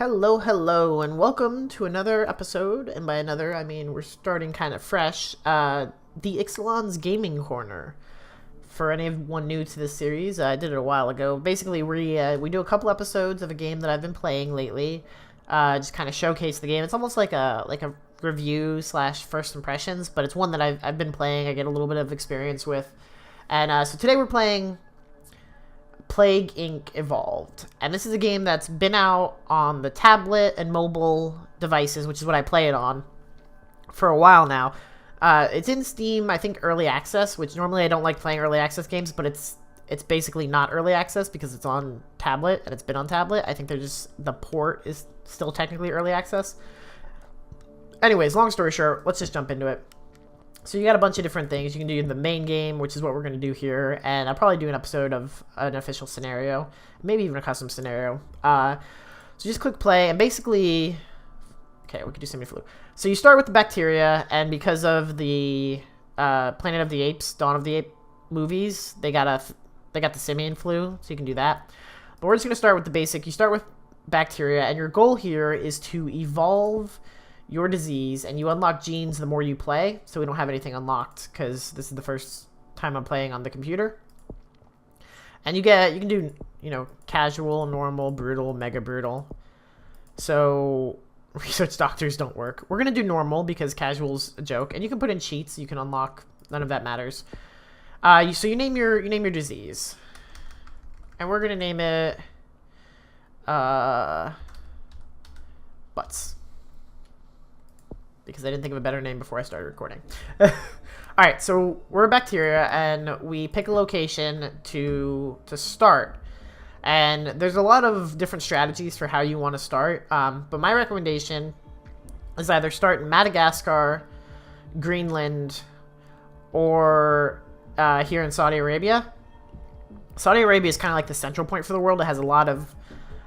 Hello, hello, and welcome to another episode. And by another, I mean we're starting kind of fresh. TheIxelan's Gaming Corner. For anyone new to this series, I did it a while ago. Basically, we do a couple episodes of a game that I've been playing lately. Just kind of showcase the game. It's almost like a review slash first impressions, but it's one that I've been playing. I get a little bit of experience with, and so today we're playing Plague Inc. Evolved. And this is a game that's been out on the tablet and mobile devices, which is what I play it on, for a while now. It's in Steam, I think, early access, which normally I don't like playing early access games, but it's basically not early access because it's on tablet, and it's been on tablet. I think the port is still technically early access. Anyways, long story short, let's just jump into it. So you got a bunch of different things. You can do the main game, which is what we're going to do here, and I'll probably do an episode of an official scenario, maybe even a custom scenario. So just click play, and basically, okay, we could do semi-flu. So you start with the bacteria, and because of the Planet of the Apes, Dawn of the Ape movies, they got the simian flu, so you can do that. But we're just going to start with the basic. You start with bacteria, and your goal here is to evolve your disease, and you unlock genes the more you play. So we don't have anything unlocked because this is the first time I'm playing on the computer. And you can do, casual, normal, brutal, mega brutal. So research doctors don't work. We're gonna do normal because casual's a joke, and you can put in cheats. You can unlock. None of that matters. So you name your disease, and we're gonna name it butts, because I didn't think of a better name before I started recording. Alright, so we're a bacteria, and we pick a location to start. And there's a lot of different strategies for how you want to start. But my recommendation is either start in Madagascar, Greenland, or here in Saudi Arabia. Saudi Arabia is kind of like the central point for the world. It has a lot of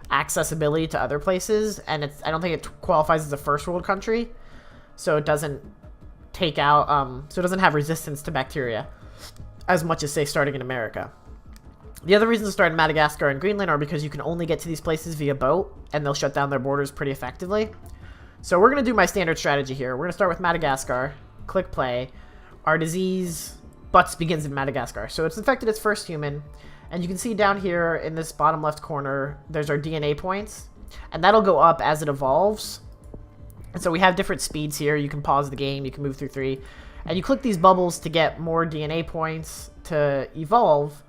accessibility to other places, and I don't think it qualifies as a first world country. So it doesn't take out, so it doesn't have resistance to bacteria as much as, say, starting in America. The other reasons to start in Madagascar and Greenland are because you can only get to these places via boat, and they'll shut down their borders pretty effectively. So we're going to do my standard strategy here. We're going to start with Madagascar, click play. Our disease, butts, begins in Madagascar. So it's infected its first human, and you can see down here in this bottom left corner, there's our DNA points, and that'll go up as it evolves. And so we have different speeds here. You can pause the game, you can move through 3, and you click these bubbles to get more DNA points to evolve.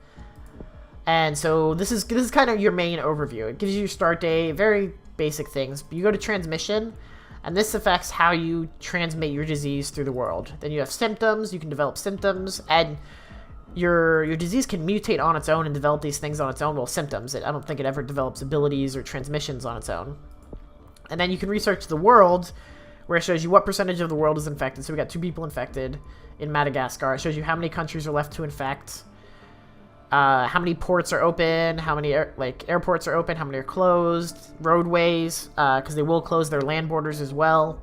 And so this is kind of your main overview. It gives you your start date, very basic things. You go to transmission, and this affects how you transmit your disease through the world. Then you have symptoms. You can develop symptoms, and your disease can mutate on its own and develop these things on its own. Well, symptoms. I don't think it ever develops abilities or transmissions on its own. And then you can research the world, where it shows you what percentage of the world is infected. So we got 2 people infected in Madagascar. It shows you how many countries are left to infect, how many ports are open, how many airports are open, how many are closed, roadways, because they will close their land borders as well.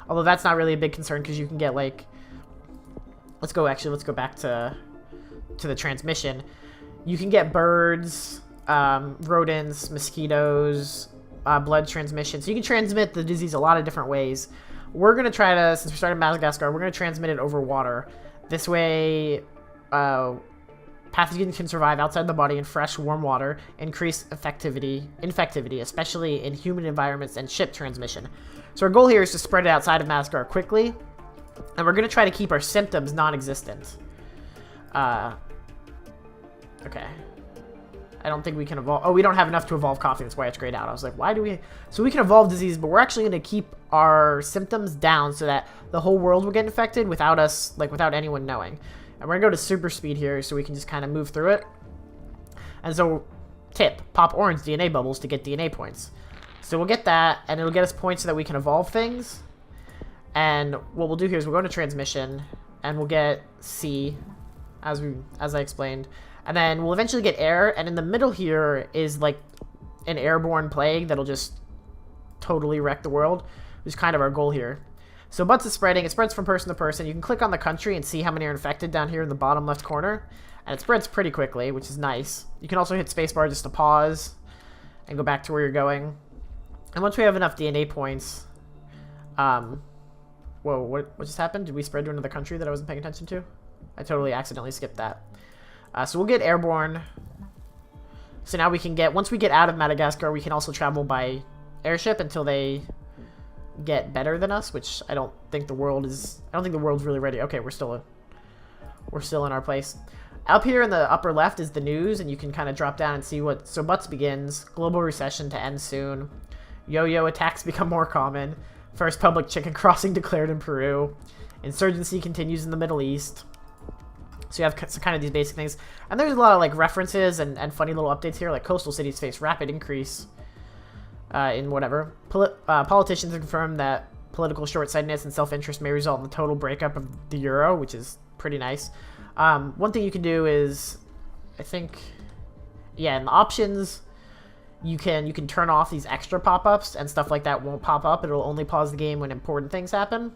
Although that's not really a big concern because you can get let's go back to the transmission. You can get birds, rodents, mosquitoes, blood transmission. So you can transmit the disease a lot of different ways. We're going to try to, since we started in Madagascar, we're going to transmit it over water. This way, pathogens can survive outside the body in fresh, warm water, increase infectivity, especially in humid environments, and ship transmission. So our goal here is to spread it outside of Madagascar quickly, and we're going to try to keep our symptoms non-existent. Okay. I don't think we can evolve. Oh, we don't have enough to evolve coffee. That's why it's grayed out. I was like, why do we? So we can evolve disease, but we're actually going to keep our symptoms down so that the whole world will get infected without us, without anyone knowing. And we're going to go to super speed here so we can just kind of move through it. And so, tip, pop orange DNA bubbles to get DNA points. So we'll get that, and it'll get us points so that we can evolve things. And what we'll do here is we'll go to transmission, and we'll get C, as I explained. And then we'll eventually get air, and in the middle here is an airborne plague that'll just totally wreck the world, which is kind of our goal here. So butts is spreading. It spreads from person to person. You can click on the country and see how many are infected down here in the bottom left corner. And it spreads pretty quickly, which is nice. You can also hit spacebar just to pause and go back to where you're going. And once we have enough DNA points, whoa, what just happened? Did we spread to another country that I wasn't paying attention to? I totally accidentally skipped that. So we'll get airborne. So now we can get, once we get out of Madagascar, we can also travel by airship until they get better than us, which I don't think the world is, I don't think the world's really ready. Okay, we're still in our place. Up here in the upper left is the news, and you can kind of drop down and see what, so Butts begins, global recession to end soon, yo-yo attacks become more common, first public chicken crossing declared in Peru, insurgency continues in the Middle East. So you have kind of these basic things. And there's a lot of like references and funny little updates here, like coastal cities face rapid increase in whatever. Politicians confirm that political short-sightedness and self-interest may result in the total breakup of the euro, which is pretty nice. One thing you can do is, I think, yeah, in the options, you can turn off these extra pop-ups, and stuff like that won't pop up. It'll only pause the game when important things happen.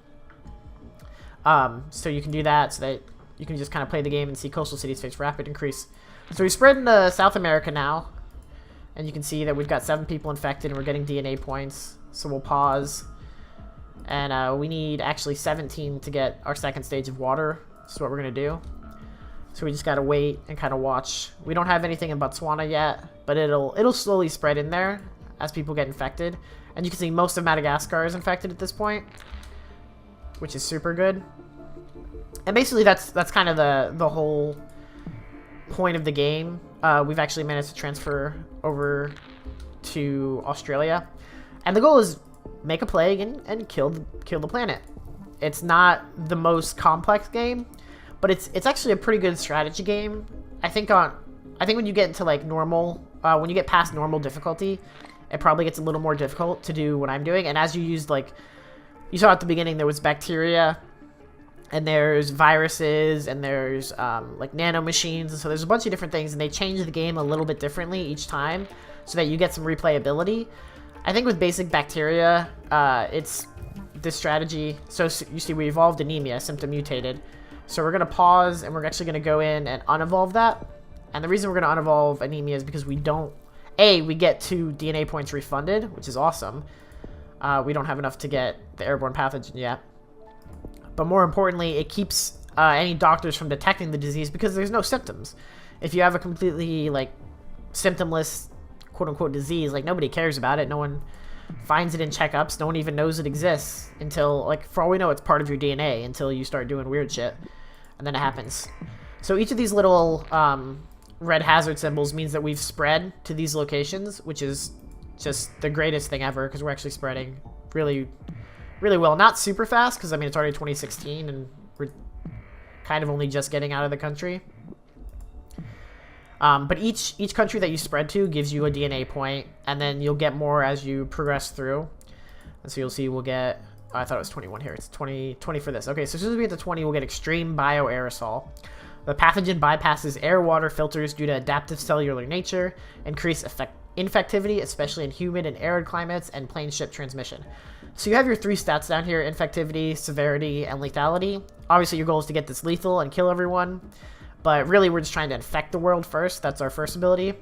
So you can do that so that you can just kind of play the game and see coastal cities face rapid increase. So we spread into South America now, and you can see that we've got 7 people infected and we're getting DNA points. So we'll pause, and we need actually 17 to get our second stage of water. That's what we're gonna do. So we just gotta wait and kind of watch. We don't have anything in Botswana yet, but it'll slowly spread in there as people get infected. And you can see most of Madagascar is infected at this point, which is super good. And basically that's kind of the whole point of the game. We've actually managed to transfer over to Australia, and the goal is make a plague and kill the planet. It's not the most complex game, but it's actually a pretty good strategy game. I think when you get into like normal, when you get past normal difficulty, it probably gets a little more difficult to do what I'm doing. And as you used, like you saw at the beginning, there was bacteria, and there's viruses, and there's like nanomachines, and so there's a bunch of different things, and they change the game a little bit differently each time so that you get some replayability. I think with basic bacteria, it's this strategy. So you see we evolved anemia, symptom mutated. So we're going to pause, and we're actually going to go in and unevolve that. And the reason we're going to unevolve anemia is because we don't, we get 2 DNA points refunded, which is awesome. We don't have enough to get the airborne pathogen yet. But more importantly, it keeps any doctors from detecting the disease because there's no symptoms. If you have a completely, like, symptomless, quote-unquote, disease, like, nobody cares about it. No one finds it in checkups. No one even knows it exists until, like, for all we know, it's part of your DNA until you start doing weird shit. And then it happens. So each of these little red hazard symbols means that we've spread to these locations, which is just the greatest thing ever because we're actually spreading really well. Not super fast, because I mean it's already 2016 and we're kind of only just getting out of the country. But each country that you spread to gives you a DNA point, and then you'll get more as you progress through. And so you'll see we'll get, I thought it was 21 here. It's 20 for this. Okay, so as soon as we get to 20, we'll get extreme bioaerosol. The pathogen bypasses air-water filters due to adaptive cellular nature, increased infectivity, especially in humid and arid climates, and plane ship transmission. So you have your 3 stats down here: infectivity, severity, and lethality. Obviously your goal is to get this lethal and kill everyone, but really we're just trying to infect the world first. That's our first ability.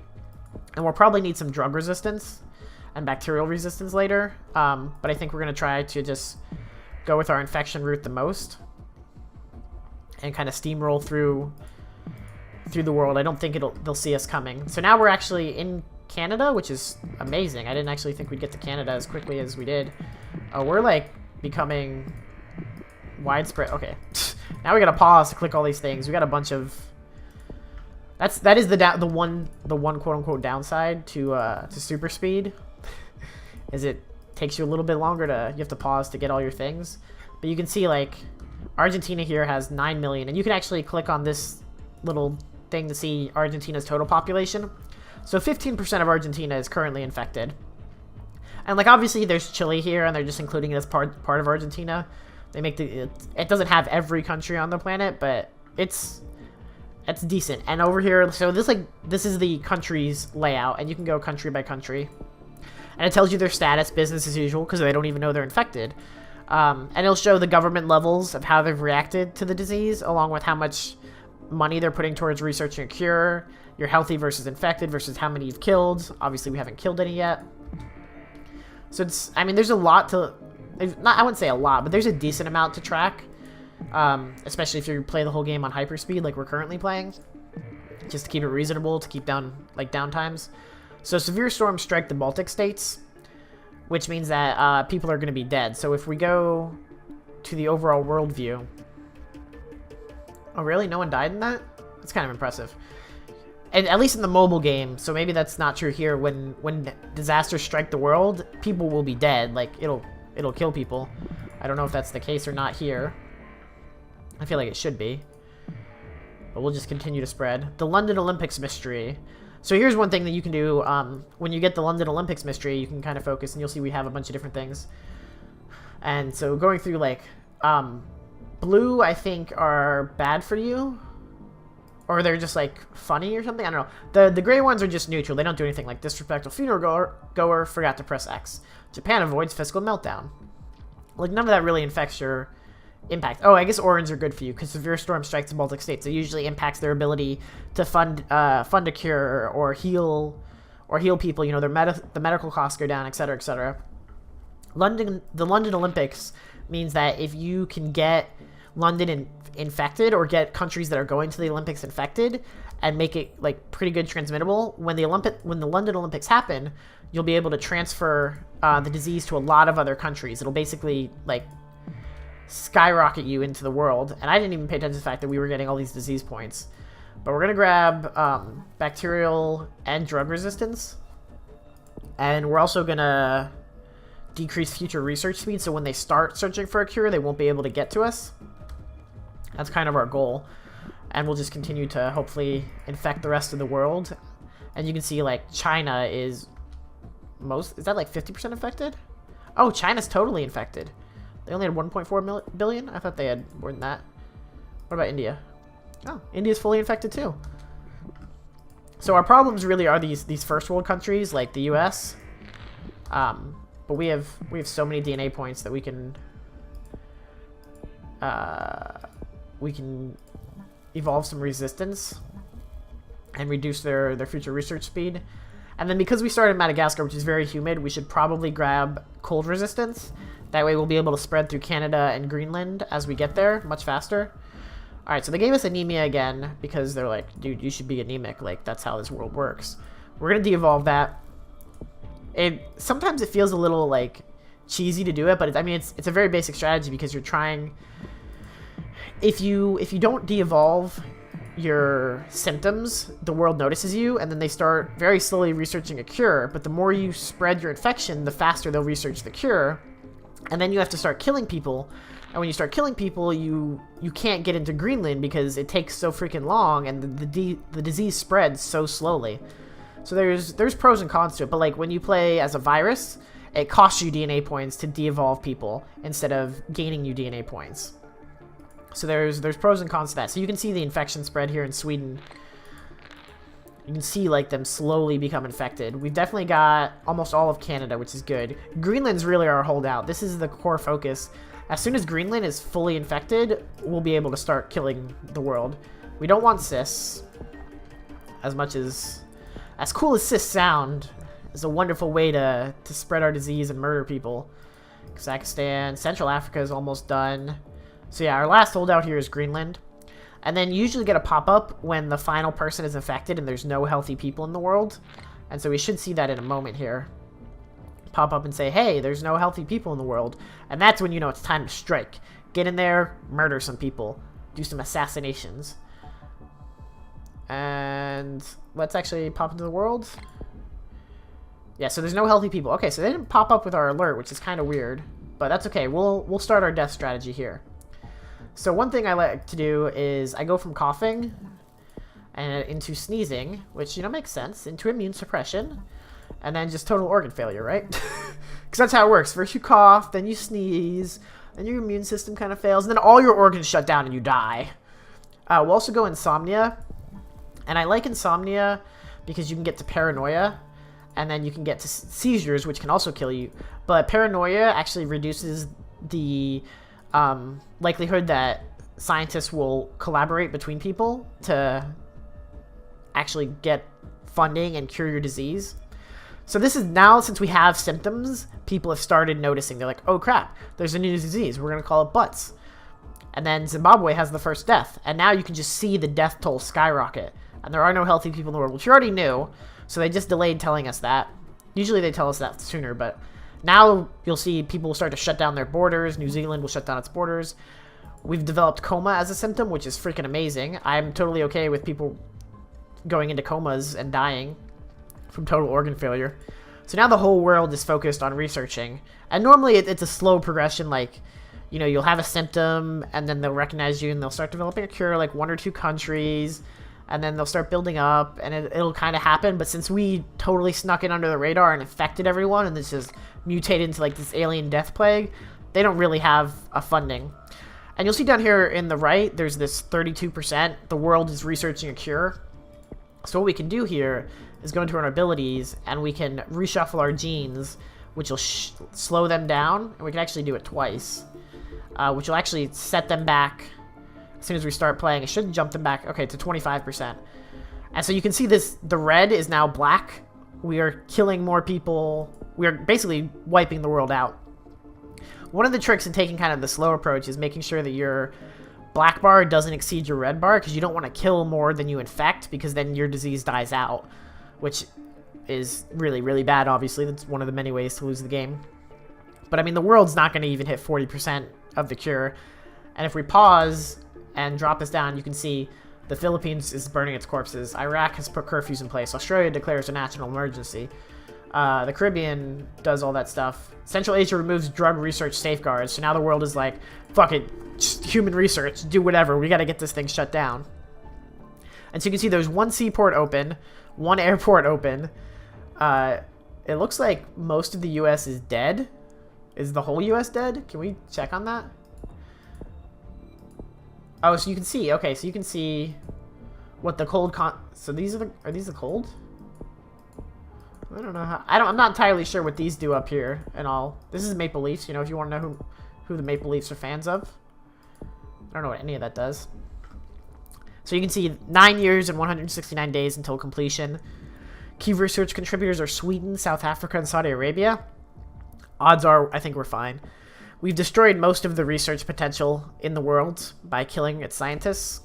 And we'll probably need some drug resistance and bacterial resistance later, but I think we're going to try to just go with our infection route the most and kind of steamroll through the world. I don't think they'll see us coming. So now we're actually in Canada, which is amazing. I didn't actually think we'd get to Canada as quickly as we did. We're like becoming widespread. Okay, now we gotta pause to click all these things. We got a bunch of. That is the one quote unquote downside to super speed, is it takes you a little bit longer you have to pause to get all your things. But you can see like Argentina here has 9 million, and you can actually click on this little thing to see Argentina's total population. So 15% of Argentina is currently infected. And like obviously there's Chile here, and they're just including it as part of Argentina. They make it doesn't have every country on the planet, but it's decent. And over here, so this is the country's layout, and you can go country by country. And it tells you their status, business as usual, because they don't even know they're infected. And it'll show the government levels of how they've reacted to the disease, along with how much money they're putting towards researching a cure. You're healthy versus infected versus how many you've killed. Obviously, we haven't killed any yet. So I mean, there's a lot to, I wouldn't say a lot, but there's a decent amount to track. Especially if you play the whole game on hyperspeed like we're currently playing. Just to keep it reasonable, to keep down, like, downtimes. So severe storms strike the Baltic states, which means that people are going to be dead. So if we go to the overall world view... Oh, really? No one died in that? That's kind of impressive. And at least in the mobile game, so maybe that's not true here. When disasters strike the world, people will be dead. Like, it'll kill people. I don't know if that's the case or not here. I feel like it should be. But we'll just continue to spread. The London Olympics mystery. So here's one thing that you can do. When you get the London Olympics mystery, you can kind of focus, and you'll see we have a bunch of different things. And so going through, like, blue, I think, are bad for you. Or they're just, like, funny or something. I don't know. The gray ones are just neutral. They don't do anything, like disrespectful funeral goer forgot to press X. Japan avoids fiscal meltdown. Like, none of that really infects your impact. Oh, I guess orange are good for you because severe storm strikes the Baltic states. It usually impacts their ability to fund a cure or heal people. You know, the medical costs go down, etc., etc. The London Olympics means that if you can get London infected or get countries that are going to the Olympics infected and make it, like, pretty good transmittable, when the London Olympics happen, you'll be able to transfer the disease to a lot of other countries. It'll basically, like, skyrocket you into the world. And I didn't even pay attention to the fact that we were getting all these disease points. But we're gonna grab bacterial and drug resistance, and we're also gonna decrease future research speed, so when they start searching for a cure, they won't be able to get to us. That's kind of our goal. And we'll just continue to hopefully infect the rest of the world. And you can see, like, China is is that like 50% infected? Oh, China's totally infected. They only had 1.4 billion? I thought they had more than that. What about India? Oh, India's fully infected too. So our problems really are these first world countries like the US. But we have so many DNA points that we can evolve some resistance and reduce their future research speed. And then because we started Madagascar, which is very humid, we should probably grab cold resistance. That way we'll be able to spread through Canada and Greenland as we get there much faster. Alright, so they gave us anemia again because they're like, dude, you should be anemic. Like, that's how this world works. We're going to de-evolve that. Sometimes it feels a little, like, cheesy to do it, but I mean, it's a very basic strategy because you're trying... If you don't de-evolve your symptoms, the world notices you, and then they start very slowly researching a cure. But the more you spread your infection, the faster they'll research the cure. And then you have to start killing people. And when you start killing people, you can't get into Greenland because it takes so freaking long, and the disease spreads so slowly. So there's pros and cons to it. But like when you play as a virus, it costs you DNA points to de-evolve people instead of gaining you DNA points. So there's pros and cons to that. So you can see the infection spread here in Sweden. You can see, like, them slowly become infected. We've definitely got almost all of Canada, which is good. Greenland's really our holdout. This is the core focus. As soon as Greenland is fully infected, we'll be able to start killing the world. We don't want cysts. As cool as cysts sound, is a wonderful way to spread our disease and murder people. Kazakhstan, Central Africa is almost done. So yeah, our last holdout here is Greenland. And then you usually get a pop-up when the final person is infected and there's no healthy people in the world. And so we should see that in a moment here. Pop up and say, hey, there's no healthy people in the world. And that's when you know it's time to strike. Get in there, murder some people. Do some assassinations. And let's actually pop into the world. Yeah, so there's no healthy people. Okay, so they didn't pop up with our alert, which is kind of weird. But that's okay. We'll start our death strategy here. So one thing I like to do is I go from coughing and into sneezing, which, you know, makes sense, into immune suppression, and then just total organ failure, right? Because that's how it works. First you cough, then you sneeze, then your immune system kind of fails, and then all your organs shut down and you die. We'll also go insomnia, and I like insomnia because you can get to paranoia, and then you can get to seizures, which can also kill you. But paranoia actually reduces the likelihood that scientists will collaborate between people to actually get funding and cure your disease. So this is now, since we have symptoms, people have started noticing. They're like, oh crap, there's a new disease. We're going to call it butts. And then Zimbabwe has the first death. And now you can just see the death toll skyrocket. And there are no healthy people in the world, which you already knew. So they just delayed telling us that. Usually they tell us that sooner, but now you'll see people will start to shut down their borders. New Zealand will shut down its borders. We've developed coma as a symptom, which is freaking amazing. I'm totally okay with people going into comas and dying from total organ failure. So now the whole world is focused on researching. And normally it's a slow progression, like, you know, you'll have a symptom, and then they'll recognize you, and they'll start developing a cure, like 1 or 2 countries, and then they'll start building up, and it'll kind of happen. But since we totally snuck in under the radar and infected everyone, and this just mutated into like this alien death plague, they don't really have a funding. And you'll see down here in the right, there's this 32%. The world is researching a cure. So what we can do here is go into our abilities, and we can reshuffle our genes, which will slow them down, and we can actually do it twice, which will actually set them back as soon as we start playing. It should jump them back, okay, to 25%. And so you can see this, the red is now black. We are killing more people. We are basically wiping the world out. One of the tricks in taking kind of the slow approach is making sure that your black bar doesn't exceed your red bar, because you don't want to kill more than you infect, because then your disease dies out, which is really, really bad, obviously. That's one of the many ways to lose the game. But, I mean, the world's not going to even hit 40% of the cure. And if we pause and drop this down, you can see the Philippines is burning its corpses. Iraq has put curfews in place. Australia declares a national emergency. The Caribbean does all that stuff. Central Asia removes drug research safeguards. So now the world is like, fuck it, just human research, do whatever. We got to get this thing shut down. And so you can see there's 1 seaport open, 1 airport open. It looks like most of the U.S. is dead. Is the whole U.S. dead? Can we check on that? Oh, so you can see. Okay, so you can see what the cold so these are these the cold? I don't know how. I'm not entirely sure what these do up here and all. This is Maple Leafs, you know, if you want to know who the Maple Leafs are fans of. I don't know what any of that does. So you can see 9 years and 169 days until completion. Key research contributors are Sweden, South Africa, and Saudi Arabia. Odds are, I think we're fine. We've destroyed most of the research potential in the world by killing its scientists.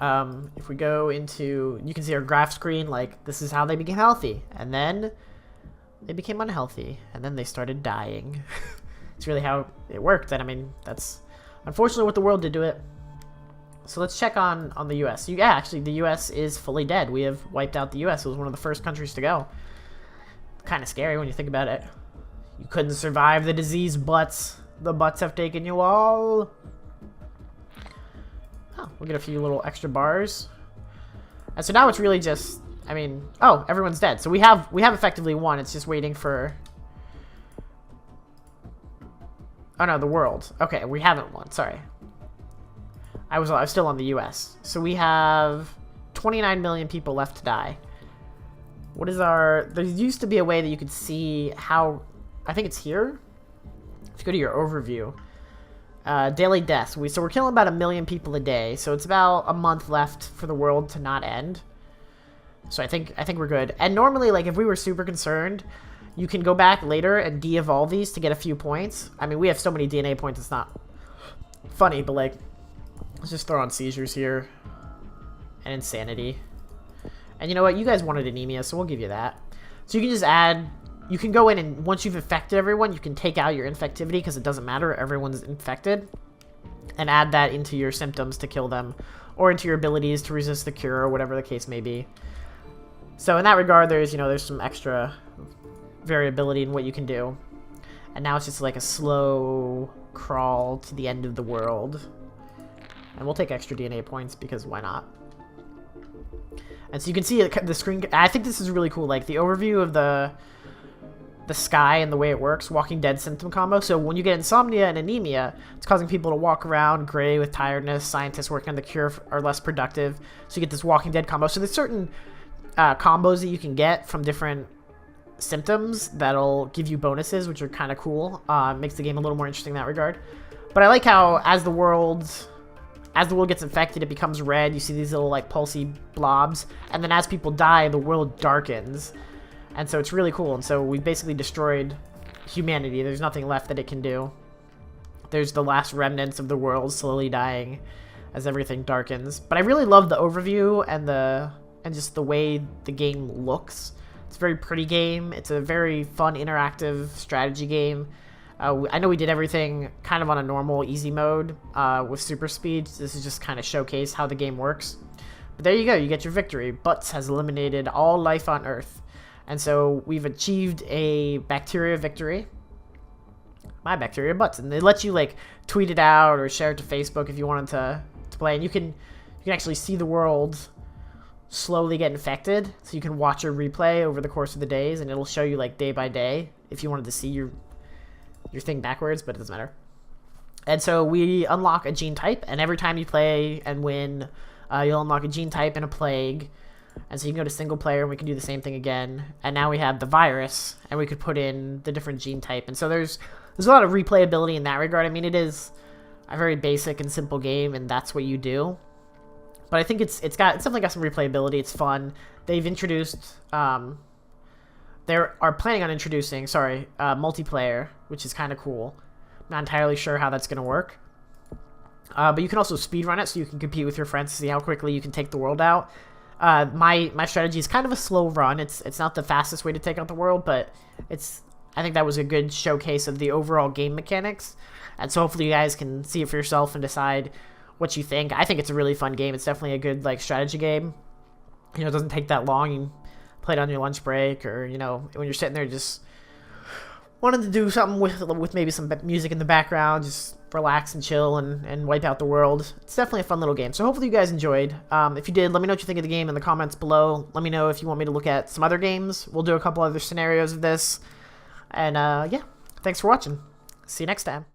If we go into, you can see our graph screen, like, this is how they became healthy. And then they became unhealthy. And then they started dying. It's really how it worked. And I mean, that's unfortunately what the world did to it. So let's check on the U.S. Yeah, actually, the U.S. is fully dead. We have wiped out the U.S. It was one of the first countries to go. Kind of scary when you think about it. You couldn't survive the disease, butts. The butts have taken you all. Oh, we'll get a few little extra bars. And so now it's really just, I mean, oh, everyone's dead. So we have effectively won. It's just waiting for, oh no, the world. Okay, we haven't won. Sorry. I was still on the U.S. So we have 29 million people left to die. What is our, there used to be a way that you could see how, I think it's here. If you go to your overview, daily deaths. So we're killing about 1 million people a day. So it's about a month left for the world to not end. So I think we're good. And normally, like, if we were super concerned, you can go back later and de-evolve these to get a few points. I mean, we have so many DNA points, it's not funny, but like, let's just throw on seizures here and insanity. And you know what? You guys wanted anemia, so we'll give you that. So you can just add, you can go in and once you've infected everyone, you can take out your infectivity because it doesn't matter. Everyone's infected. And add that into your symptoms to kill them or into your abilities to resist the cure or whatever the case may be. So in that regard, there's some extra variability in what you can do. And now it's just like a slow crawl to the end of the world. And we'll take extra DNA points because why not? And so you can see the screen. I think this is really cool. Like the overview of the sky and the way it works. Walking Dead symptom combo. So when you get insomnia and anemia, it's causing people to walk around gray with tiredness. Scientists working on the cure are less productive. So you get this Walking Dead combo. So there's certain combos that you can get from different symptoms that'll give you bonuses, which are kind of cool. Makes the game a little more interesting in that regard. But I like how as the world gets infected, it becomes red. You see these little like pulsy blobs, and then as people die, the world darkens. And so it's really cool. And so we basically destroyed humanity. There's nothing left that it can do. There's the last remnants of the world slowly dying as everything darkens. But I really love the overview and just the way the game looks. It's a very pretty game. It's a very fun, interactive strategy game. I know we did everything kind of on a normal, easy mode with super speed. This is just kind of showcase how the game works. But there you go. You get your victory. Butts has eliminated all life on Earth. And so we've achieved a bacteria victory. My bacteria butts. And they let you like tweet it out or share it to Facebook if you wanted to play. And you can actually see the world slowly get infected. So you can watch a replay over the course of the days, and it'll show you like day by day if you wanted to see your thing backwards, but it doesn't matter. And so we unlock a gene type, and every time you play and win, you'll unlock a gene type and a plague. And so you can go to single player, and we can do the same thing again. And now we have the virus, and we could put in the different gene type. And so there's a lot of replayability in that regard. I mean, it is a very basic and simple game, and that's what you do. But I think it's definitely got some replayability. It's fun. They've introduced they are planning on introducing multiplayer, which is kind of cool. I'm not entirely sure how that's going to work. But you can also speedrun it, so you can compete with your friends to see how quickly you can take the world out. My strategy is kind of a slow run. It's not the fastest way to take out the world, but I think that was a good showcase of the overall game mechanics. And so hopefully you guys can see it for yourself and decide what you think. I think it's a really fun game. It's definitely a good like strategy game. You know, it doesn't take that long. You play it on your lunch break, or you know, when you're sitting there just wanting to do something with maybe some music in the background, just relax and chill and wipe out the world. It's definitely a fun little game. So hopefully you guys enjoyed. If you did, let me know what you think of the game in the comments below. Let me know if you want me to look at some other games. We'll do a couple other scenarios of this. And yeah, thanks for watching. See you next time.